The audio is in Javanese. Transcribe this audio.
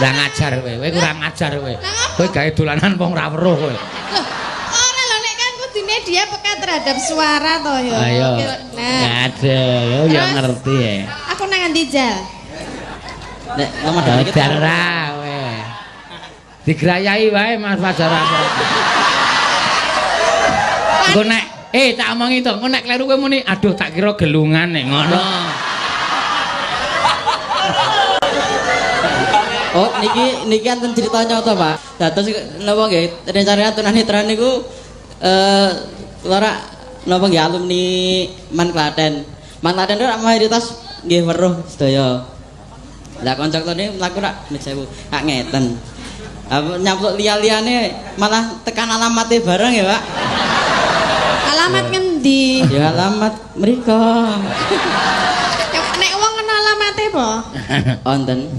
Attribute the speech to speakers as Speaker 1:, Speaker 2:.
Speaker 1: Kurang ajar kowe, kurang ajar kowe. Kowe gawe dolanan wong ra weruh kowe.
Speaker 2: Ora lho nek kan kudune dia peka terhadap suara to ya.
Speaker 1: Ayo.
Speaker 2: Nah.
Speaker 1: Ada, ya ngerti ya.
Speaker 2: Aku nang endi Jal?
Speaker 3: Nek nomor dikit.
Speaker 1: Darah kowe. Digrayai wae Mas Fajar. Engko nek tak omongi to, engko nek kleru kowe muni, aduh tak kira gelungan nek ngono.
Speaker 3: Oh, niki enten cerita nyata, Pak. Dados napa nggih rencana tunanetra niku lara napa nggih alumni Man Klaten. Man Klaten itu mayoritas nggih weruh sedaya. Lah kanca-kancane mlaku rak mesewu. Kak ngeten. Nyampluk liya-liyane malah tekan alamate bareng ya, Pak.
Speaker 2: Alamat ngendi?
Speaker 3: Ya alamat mriko.
Speaker 2: Nek wong kenal alamate apa?
Speaker 3: Wonten.